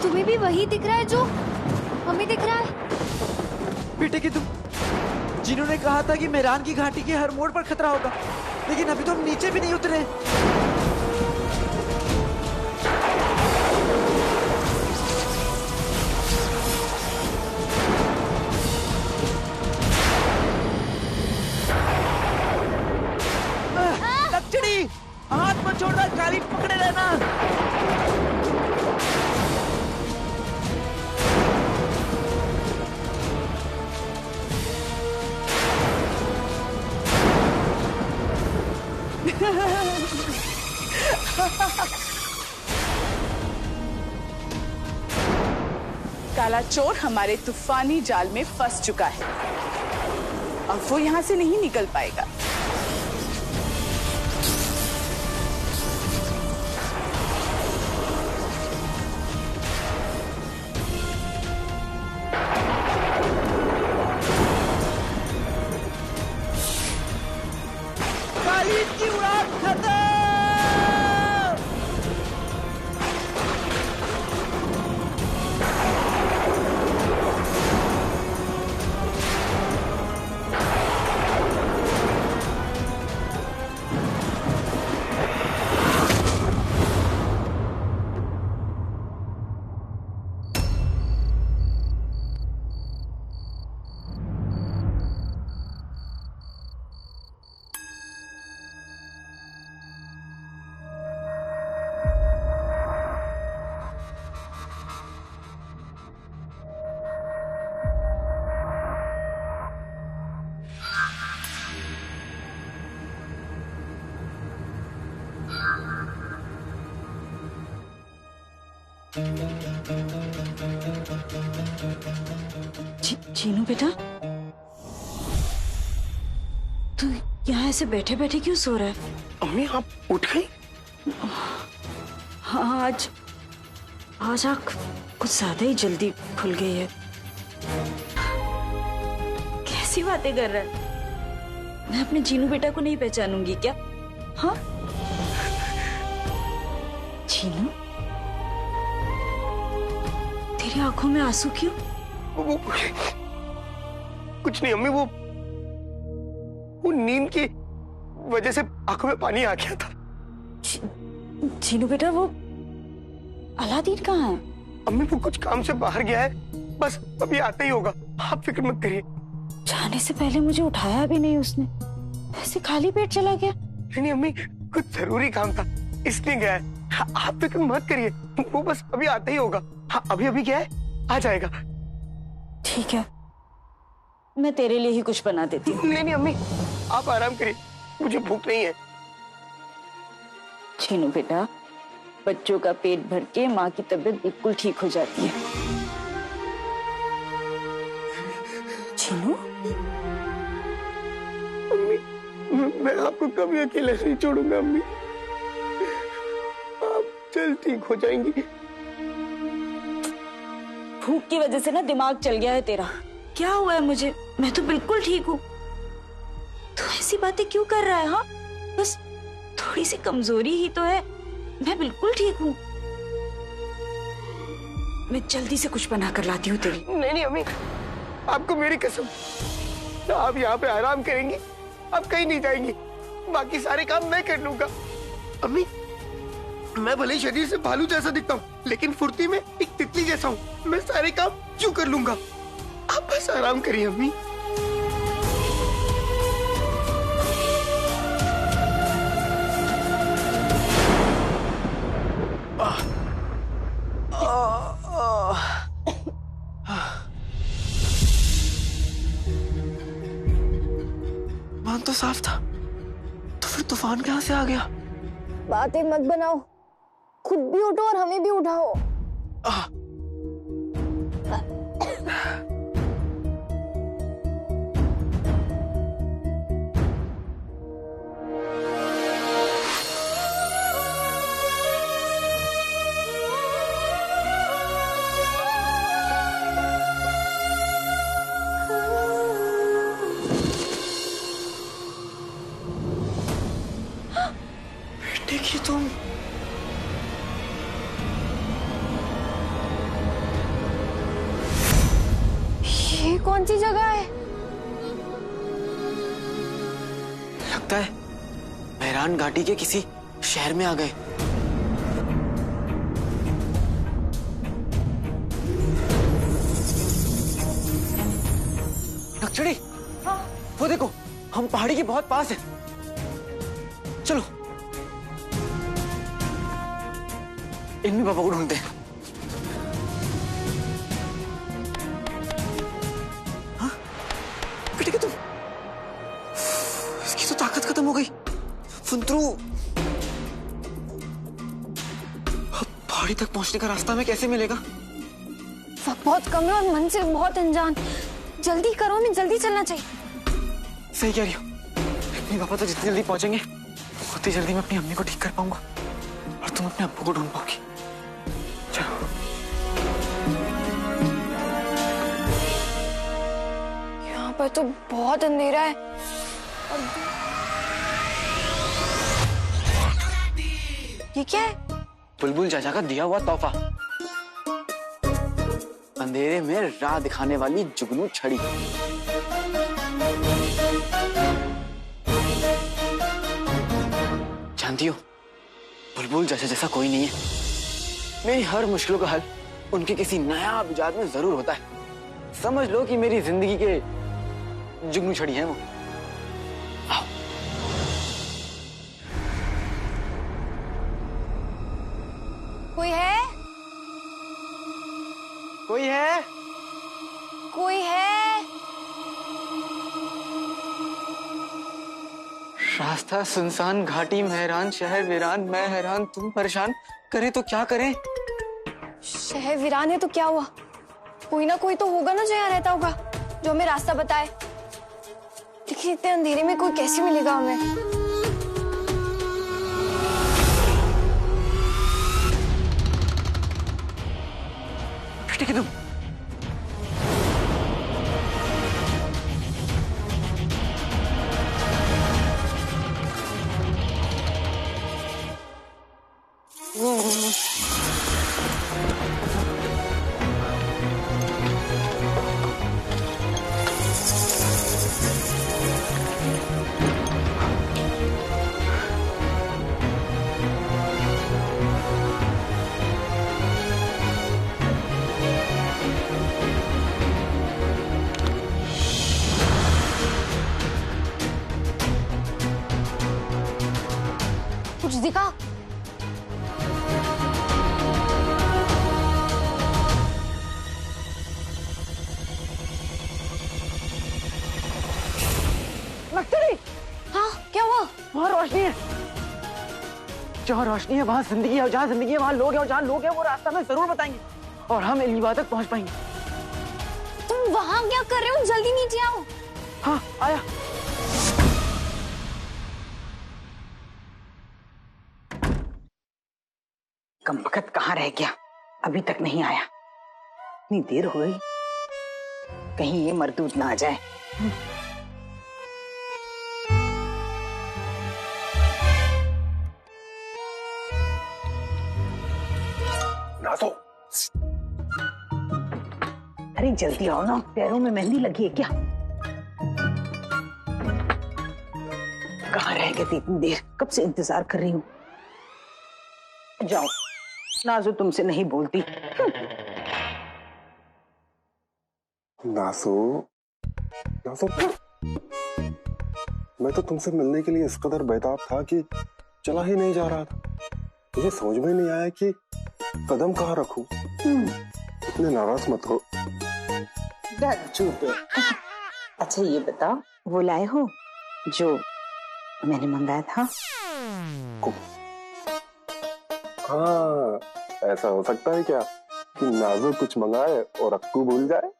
तुम्हें भी वही दिख रहा है जो हमें दिख रहा है? बेटे की तुम, जिन्होंने कहा था कि मेरान की घाटी के हर मोड़ पर खतरा होगा, लेकिन अभी तो हम नीचे भी नहीं उतरे। लक्ष्मी, हाथ मत छोड़ना, काली पकड़े रहना। काला चोर हमारे तूफानी जाल में फंस चुका है। अब वो यहां से नहीं निकल पाएगा। काली की उड़ान खत्म। चीनू बेटा, तू यहाँ ऐसे बैठे बैठे क्यों सो रहा है? अम्मी आप उठ गई? हाँ, आज आँख कुछ ज्यादा ही जल्दी खुल गई है। कैसी बातें कर रहा है? मैं अपने चीनू बेटा को नहीं पहचानूंगी क्या? हाँ चीनू, तेरी आंखों में आंसू क्यों? वो कुछ नहीं अम्मी, वो नींद की वजह से आंखों में पानी आ गया था। चीनू बेटा, वो अलादीन कहाँ है? अम्मी वो कुछ काम से बाहर गया है, बस अभी आता ही होगा, आप फिक्र मत करिए। जाने से पहले मुझे उठाया भी नहीं उसने, ऐसे खाली पेट चला गया। नहीं अम्मी, कुछ जरूरी काम था इसलिए गया है, आप फिक्र मत करिए, वो बस अभी आता ही होगा। हाँ अभी गया है, आ जाएगा। ठीक है, मैं तेरे लिए ही कुछ बना देती हूँ। नहीं अम्मी, आप आराम करिए, मुझे भूख नहीं है। चीनू बेटा, बच्चों का पेट भर के माँ की तबीयत बिल्कुल ठीक हो जाती है। चीनू, अम्मी मैं आपको कभी अकेले नहीं छोड़ूंगा अम्मी, आप जल्द ठीक हो जाएंगी। भूख की वजह से ना दिमाग चल गया है तेरा। क्या हुआ है मुझे? मैं तो बिल्कुल ठीक हूँ। तू ऐसी बातें क्यों कर रहा है? हाँ, बस थोड़ी सी कमजोरी ही तो है, मैं बिल्कुल ठीक हूँ। मैं जल्दी से कुछ बना कर लाती हूँ तेरी। नहीं अम्मी, आपको मेरी कसम, आप यहाँ पे आराम करेंगी, आप कहीं नहीं जाएंगी, बाकी सारे काम मैं कर लूंगा। अम्मी मैं भले ही शरीर से भालू जैसा दिखता हूँ, लेकिन फुर्ती में एक तितली जैसा हूँ, मैं सारे काम क्यों कर लूंगा, आप बस आराम करिए अम्मी। मान तो साफ था, तो फिर तूफान कहाँ से आ गया? बातें मत बनाओ, खुद भी उठो और हमें भी उठाओ। देखिए तुम, ये कौन सी जगह है? लगता है मेहरान घाटी के किसी शहर में आ गए। नक्सड़ी, वो देखो, हम पहाड़ी के बहुत पास हैं। चलो इनमें पापा को ढूंढते हैं। हाँ? बेटे क्या तुम? इसकी तो ताकत खत्म हो गई। फुंतरू, अब पहाड़ी तक पहुंचने का रास्ता हमें कैसे मिलेगा? वक्त बहुत कम है और मंजिल बहुत अनजान। जल्दी करो, हमें जल्दी चलना चाहिए। सही कह रही हो। अपने पापा तो जितनी जल्दी पहुंचेंगे उतनी जल्दी मैं अपनी अम्मी को ठीक कर पाऊंगा और तुम अपने अब्बू को ढूंढ पाओगी। चलो। यहाँ पर तो बहुत अंधेरा है और ये क्या है? बुलबुल चाचा का दिया हुआ तोहफा, अंधेरे में राह दिखाने वाली जुगनू छड़ी। जानती हो, बुलबुल जैसा कोई नहीं है। मेरी हर मुश्किलों का हल उनके किसी नया इजाद में जरूर होता है। समझ लो कि मेरी जिंदगी के जुगनू छड़ी है वो। आओ। कोई है? कोई है? कोई है? रास्ता सुनसान, घाटी मेहरान, शहर वीरान, मैं हैरान तुम परेशान, करें तो क्या करें? शहर वीरान है तो क्या हुआ? कोई ना कोई तो होगा ना जो यहाँ रहता होगा, जो हमें रास्ता बताए। लेकिन इतने अंधेरे में कोई कैसे मिलेगा हमें? बेटे तुम कुछ दिखा? नक्सली, हाँ, क्या हुआ? वहाँ रोशनी है। जहाँ रोशनी है वहाँ जिंदगी है, और जहाँ जिंदगी है वहाँ लोग हैं, और जहाँ लोग हैं वो रास्ता हमें जरूर बताएंगे और हम इल्लिबा तक पहुँच पाएंगे। तुम वहाँ क्या कर रहे हो? जल्दी नीचे आओ। हाँ आया। कमबख्त कहाँ रह गया? अभी तक नहीं आया। इतनी देर हो गई, कहीं ये मरदूद ना आ जाए। नाज़ो, अरे जल्दी आओ ना, पैरों में मेहंदी लगी है क्या? कहाँ रह गए थे इतनी देर? कब से इंतजार कर रही हूँ। जाओ, नाज़ो तुमसे नहीं बोलती। नाज़ो, नाज़ो, मैं तो तुमसे मिलने के लिए इस कदर बेताब था कि चला ही नहीं जा रहा था। मुझे समझ में नहीं आया कि कदम कहाँ रखूं। इतने नाराज मत हो। चुप। अच्छा ये बताओ, वो लाए हो जो मैंने मंगाया था? हाँ, ऐसा हो सकता है क्या कि नाज़ो कुछ मंगाए और अक्कू भूल जाए?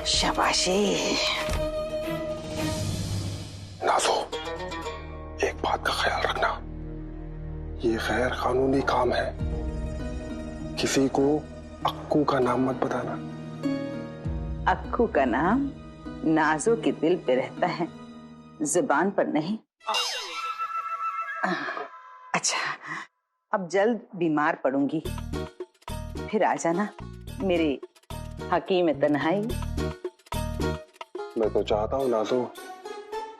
शाबाशी। नाज़ो, एक बात का ख्याल रखना, ये गैर कानूनी काम है। किसी को अक्कू का नाम मत बताना। अक्कू का नाम नाजो के दिल पे रहता है, जुबान पर नहीं। अच्छा, अब जल्द बीमार पड़ूंगी, फिर आ जाना मेरे हकीम तन्हाई। मैं तो चाहता हूँ नाजो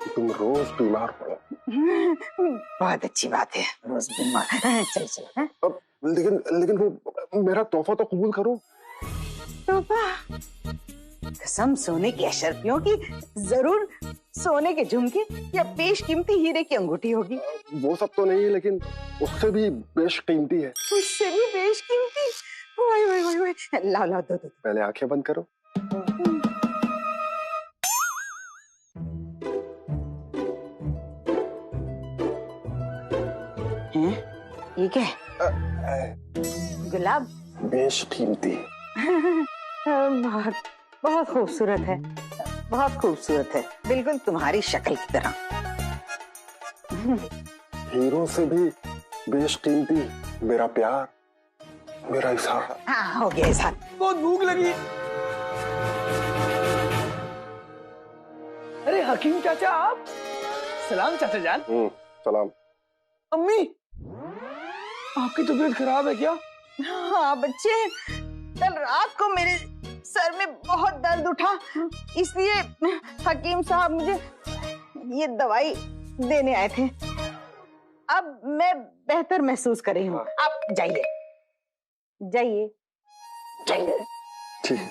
कि तुम रोज बीमार पड़ो। बहुत अच्छी बात है, रोज बीमार। चल चल। अब लेकिन वो मेरा तोहफा तो कबूल करो। तोहफा? कसम सोने की अशर्फियों की, जरूर सोने के झुमके या बेशकीमती हीरे की अंगूठी होगी। वो सब तो नहीं है, लेकिन उससे भी बेशकीमती है। उससे भी बेशकीमती? ओए ओए ओए ओए, लाओ लाओ दो दो। पहले आंखें बंद करो। हैं? ये क्या है? गुलाब? बेशकीमती। बहुत बहुत खूबसूरत है, बहुत खूबसूरत है, बिल्कुल तुम्हारी शक्ल की तरह। हीरों से भी बेशकीमती मेरा प्यार, मेरा इज़हार। हाँ, हो गया इज़हार। बहुत भूख लगी। अरे हकीम चाचा आप? सलाम चाचा जान। सलाम। अम्मी, आपकी तबीयत खराब है क्या? हाँ बच्चे, कल रात को मेरे सर में बहुत दर्द उठा, इसलिए हकीम साहब मुझे ये दवाई देने आए थे। अब मैं बेहतर महसूस कर रही हूँ। आप जाइए जाइए जाइए। ठीक है,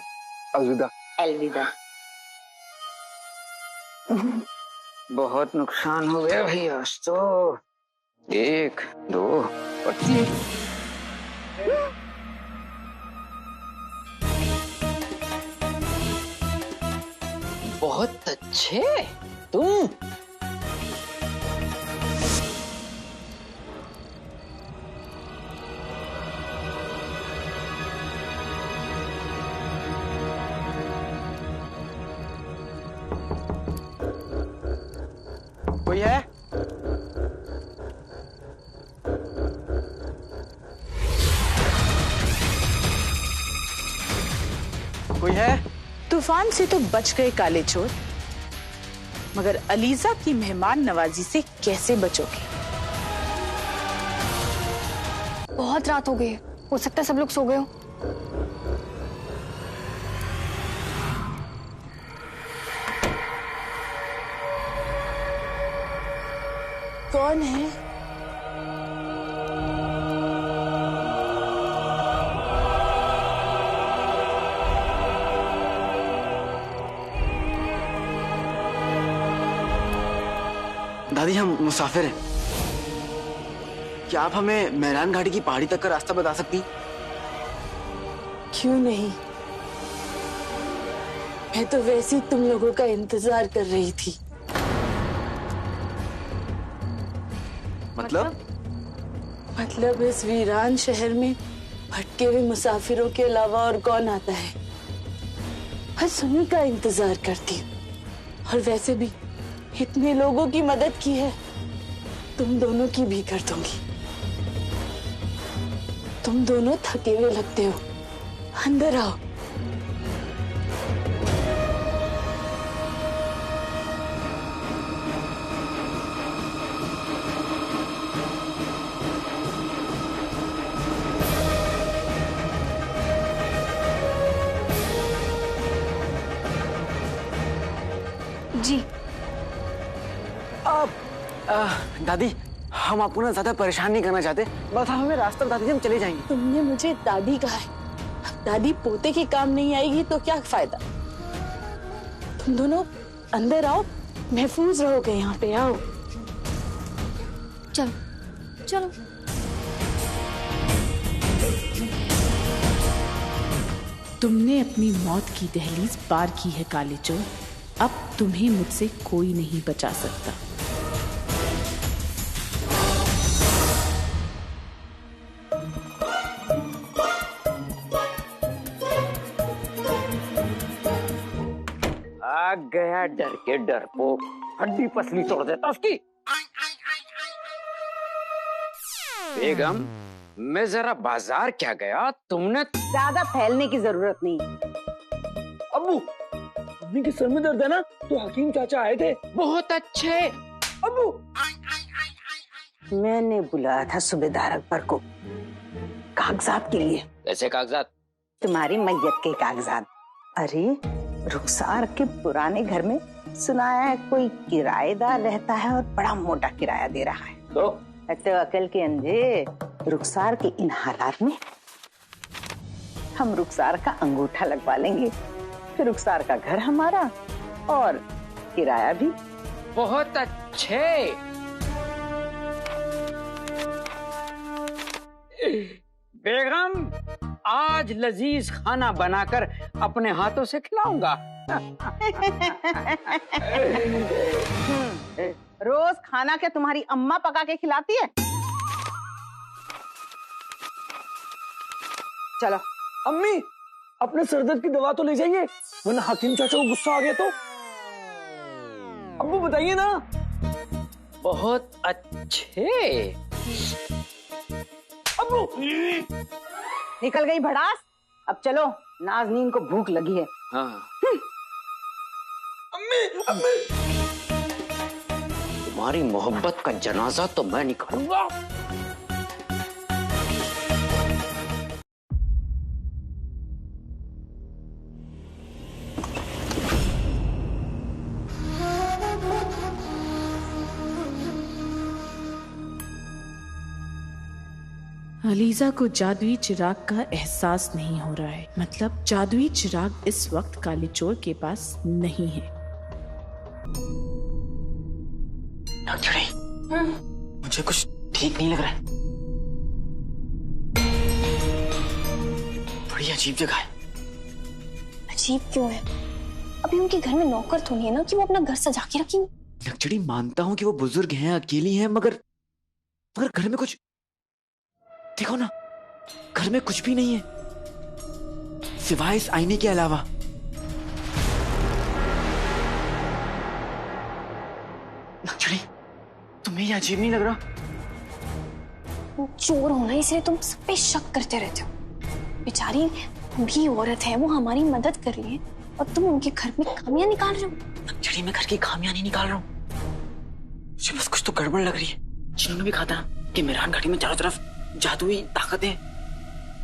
अलविदा। अलविदा। बहुत नुकसान हो गया भाई आज तो। 1 2 और 3। बहुत अच्छे तुम। कोई है? कोई है? तूफान से तो बच गए काले चोर, मगर अलीजा की मेहमान नवाजी से कैसे बचोगे? बहुत रात हो गई है, हो सकता है सब लोग सो गए हो। कौन है? दादी हम मुसाफिर हैं। क्या आप हमें मेहरान घाटी की पहाड़ी तक का रास्ता बता सकती? क्यों नहीं, मैं तो वैसे ही तुम लोगों का इंतजार कर रही थी। मतलब इस वीरान शहर में भटके हुए मुसाफिरों के अलावा और कौन आता है? बस उन्हीं का इंतजार करती हूँ। और वैसे भी इतने लोगों की मदद की है, तुम दोनों की भी कर दूंगी। तुम दोनों थके हुए लगते हो, अंदर आओ। जी दादी हम आपको ना ज्यादा परेशान नहीं करना चाहते, बस आप हमें रास्ता बता दीजिए, हम चले जाएंगे। तुमने मुझे दादी कहा है, अब दादी पोते के काम नहीं आएगी तो क्या फायदा? तुम दोनों अंदर आओ, महफूज रहोगे यहाँ पे। आओ चलो चलो। तुमने अपनी मौत की दहलीज पार की है काले चोर, अब तुम्हें मुझसे कोई नहीं बचा सकता। आ गया डर के डरपोक, हड्डी पसली तोड़ देता उसकी। बेगम मैं जरा बाजार क्या गया, तुमने ज्यादा फैलने की जरूरत नहीं। अब्बू, अम्मी के सर में दर्द है ना, तो हकीम चाचा आए थे। बहुत अच्छे। अब्बू, मैंने बुलाया था सूबेदार अकबर को कागजात के लिए। ऐसे कागजात? तुम्हारी मैयत के कागजात। अरे रुखसार के पुराने घर में सुनाया है कोई किराएदार रहता है और बड़ा मोटा किराया दे रहा है। तो अकल के अंधे, रुखसार के इन हालात में हम रुखसार का अंगूठा लगवा लेंगे, फिर रुखसार का घर हमारा और किराया भी। बहुत अच्छे। बेगम, आज लजीज खाना बनाकर अपने हाथों से खिलाऊंगा। रोज खाना क्या तुम्हारी अम्मा पका के खिलाती है? चलो। अम्मी, अपने सरदर्द की दवा तो ले जाइए, वरना हकीम चाचा को गुस्सा आ गया तो। अब्बू बताइए ना। बहुत अच्छे। अब्बू, निकल गई भड़ास। अब चलो, नाज़नीन को भूख लगी है। हाँ। अम्मी, अम्मी। तुम्हारी मोहब्बत का जनाजा तो मैं निकालूंगा। अलीजा को जादुई चिराग का एहसास नहीं हो रहा है। मतलब जादुई चिराग इस वक्त काली चोर के पास नहीं है। मुझे कुछ ठीक नहीं लग रहा है। बड़ी अजीब जगह है। अजीब क्यों है? अभी उनके घर में नौकर तो नहीं है ना कि वो अपना घर सजा के रखेंगे? लक्ष्मी, मानता हूँ कि वो बुजुर्ग हैं, अकेली हैं, मगर घर में कुछ देखो ना, घर में कुछ भी नहीं है सिवाय इस आईने के अलावा। लक्ष्मी, तुम्हें ये अजीब नहीं लग रहा? चोर होना इसलिए तुम सब पे शक करते रहते हो। बेचारी बूढ़ी औरत है, वो हमारी मदद कर रही है और तुम उनके घर में खामियां निकाल रहे हो। लक्ष्मी, मैं घर की खामियां नहीं निकाल रहा हूँ, मुझे बस कुछ तो गड़बड़ लग रही है। जिन्होंने भी कहा था कि मेरान घाटी में चारों तरफ जादुई ताकत है,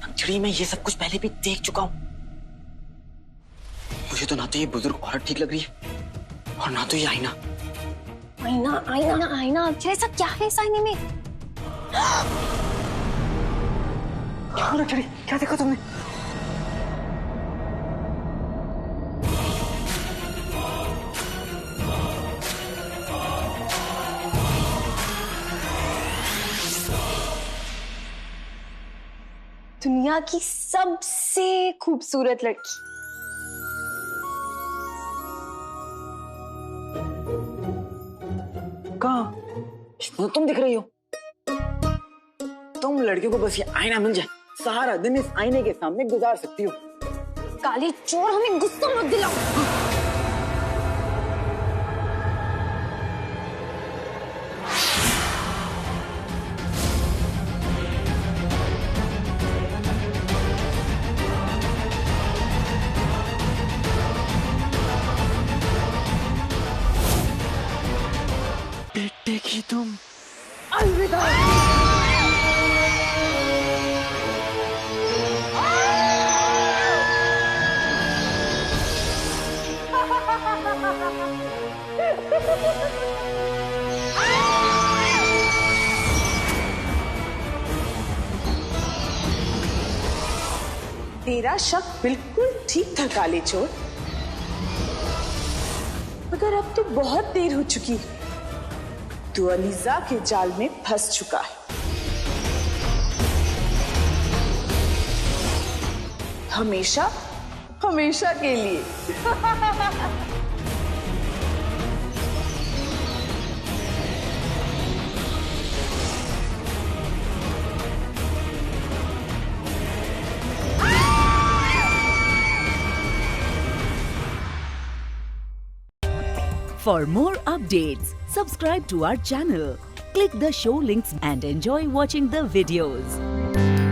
अंजलि मैं ये सब कुछ पहले भी देख चुका हूं। मुझे तो ना तो ये बुजुर्ग औरत ठीक लग रही है और ना तो ये आईना। आईना आईना आईना, अच्छा ऐसा क्या है इस आईने में? क्या देखा तुमने? दुनिया की सबसे खूबसूरत लड़की। कहाँ? इसमें तुम दिख रही हो। तुम लड़कियों को बस ये आईना मिल जाए, सारा दिन इस आईने के सामने गुजार सकती हो। काली चोर, हमें गुस्सा मत दिलाओ। देखी तुम? अलविदा। तेरा शक बिल्कुल ठीक था काले चोर, मगर अब तो बहुत देर हो चुकी है। तू अलीजा के जाल में फंस चुका है। हमेशा हमेशा के लिए। For more updates, subscribe to our channel, Click the show links and enjoy watching the videos.